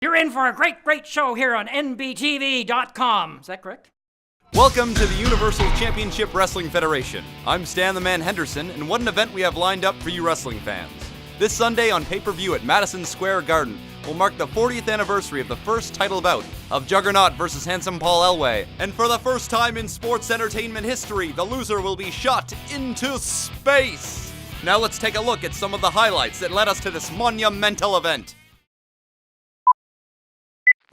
You're in for a great show here on NBTV.com. Is that correct? Welcome to the Universal Championship Wrestling Federation. I'm Stan the Man Henderson, and what an event we have lined up for you wrestling fans. This Sunday on pay-per-view at Madison Square Garden will mark the 40th anniversary of the first title bout of Juggernaut versus Handsome Paul Elway. And for the first time in sports entertainment history, the loser will be shot into space. Now let's take a look at some of the highlights that led us to this monumental event.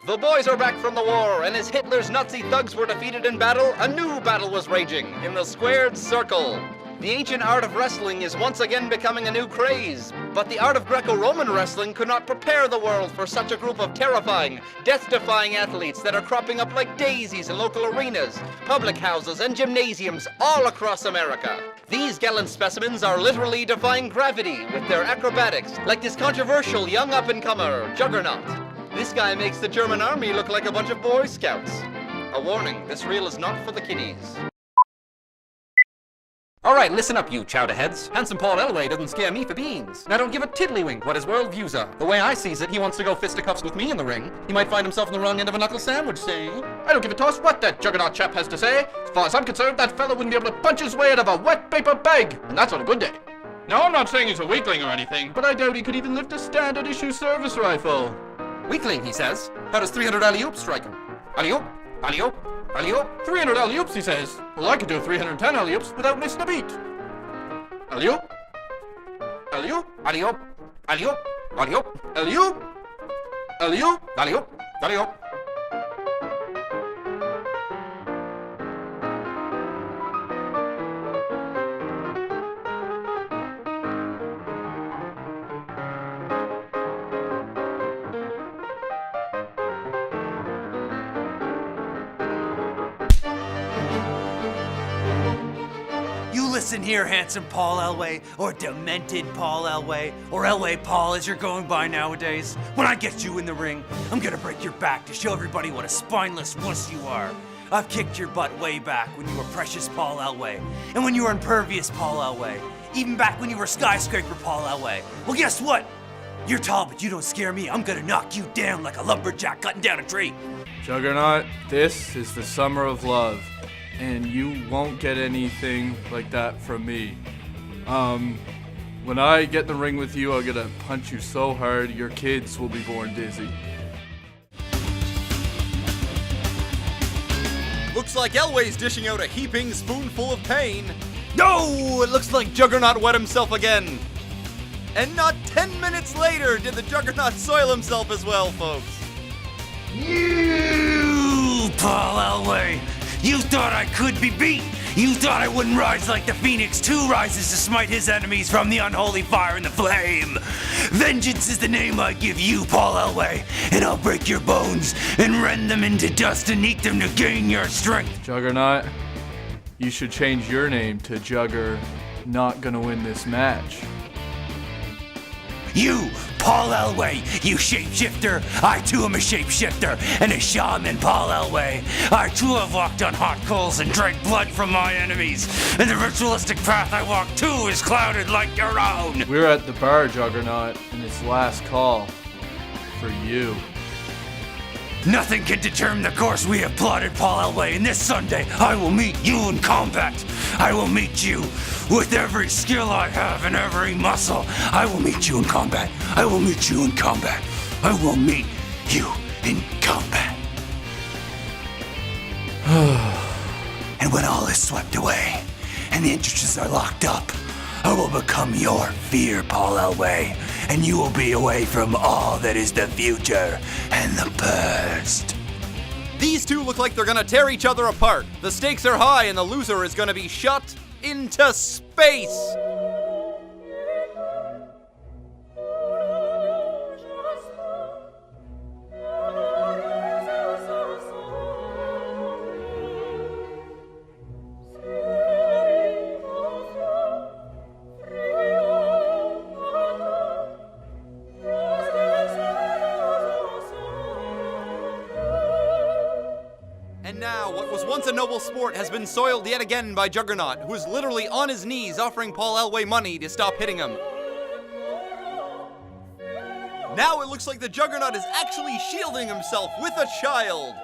The boys are back from the war, and as Hitler's Nazi thugs were defeated in battle, a new battle was raging in the squared circle. The ancient art of wrestling is once again becoming a new craze, but the art of Greco-Roman wrestling could not prepare the world for such a group of terrifying, death-defying athletes that are cropping up like daisies in local arenas, public houses, and gymnasiums all across America. These gallant specimens are literally defying gravity with their acrobatics, like this controversial young up-and-comer, Juggernaut. This guy makes the German army look like a bunch of Boy Scouts. A warning, this reel is not for the kiddies. Alright, listen up, you chowderheads. Handsome Paul Elway doesn't scare me for beans. And I don't give a tiddlywink what his world views are. The way I sees it, he wants to go fisticuffs with me in the ring. He might find himself on the wrong end of a knuckle sandwich, say. I don't give a toss what that Juggernaut chap has to say. As far as I'm concerned, that fella wouldn't be able to punch his way out of a wet paper bag. And that's on a good day. Now, I'm not saying he's a weakling or anything, but I doubt he could even lift a standard issue service rifle. Weakling, he says. How does 300 alley-oops strike him? Alley-oop, alley-oop, alley-oop. 300 alley-oops, he says. Well, I could do 310 alley-oops without missing a beat. Alley-oop, alley-oop, alley-oop, alley-oop, alley-oop, alley-oop, alley-oop, alley-oop, alley-oop. Listen here, Handsome Paul Elway, or Demented Paul Elway, or Elway Paul as you're going by nowadays. When I get you in the ring, I'm gonna break your back to show everybody what a spineless wuss you are. I've kicked your butt way back when you were Precious Paul Elway, and when you were Impervious Paul Elway, even back when you were Skyscraper Paul Elway. Well, guess what? You're tall, but you don't scare me. I'm gonna knock you down like a lumberjack cutting down a tree. Juggernaut, this is the summer of love. And you won't get anything like that from me. When I get in the ring with you, I'm gonna punch you so hard, your kids will be born dizzy. Looks like Elway's dishing out a heaping spoonful of pain. No, it looks like Juggernaut wet himself again. And not 10 minutes later did the Juggernaut soil himself as well, folks. You, Paul Elway. You thought I could be beat. You thought I wouldn't rise like the Phoenix who rises to smite his enemies from the unholy fire and the flame. Vengeance is the name I give you, Paul Elway, and I'll break your bones and rend them into dust and eat them to gain your strength. Juggernaut, you should change your name to Jugger Not Gonna Win This Match. You, Paul Elway, you shapeshifter. I too am a shapeshifter and a shaman, Paul Elway. I too have walked on hot coals and drank blood from my enemies. And the ritualistic path I walk too is clouded like your own. We're at the bar, Juggernaut, and it's last call for you. Nothing can determine the course we have plotted, Paul Elway, and this Sunday I will meet you in combat. I will meet you with every skill I have and every muscle. I will meet you in combat. I will meet you in combat. I will meet you in combat. And when all is swept away and the entrances are locked up, I will become your fear, Paul Elway, and you will be away from all that is the future and the past. These two look like they're gonna tear each other apart. The stakes are high and the loser is gonna be shot into space. And now, what was once a noble sport has been soiled yet again by Juggernaut, who is literally on his knees offering Paul Elway money to stop hitting him. Now it looks like the Juggernaut is actually shielding himself with a child.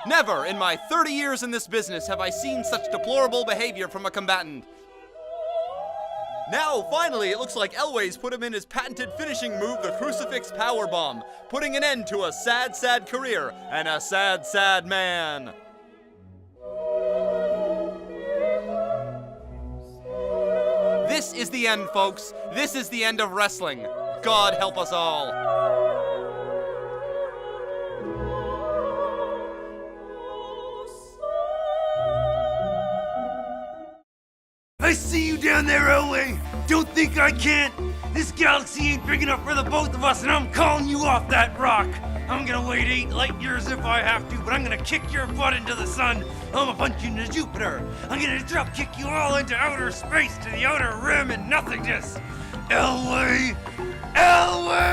Never in my 30 years in this business have I seen such deplorable behavior from a combatant. Now, finally, it looks like Elway's put him in his patented finishing move, the Crucifix Powerbomb, putting an end to a sad, sad career and a sad, sad man. This is the end, folks. This is the end of wrestling. God help us all. I see you down there, Elway. Don't think I can't. This galaxy ain't big enough for the both of us, and I'm calling you off that rock. I'm gonna wait 8 light years if I have to, but I'm gonna kick your butt into the sun. I'm gonna punch you into Jupiter. I'm gonna drop kick you all into outer space to the outer rim and nothingness. Elway! Elway!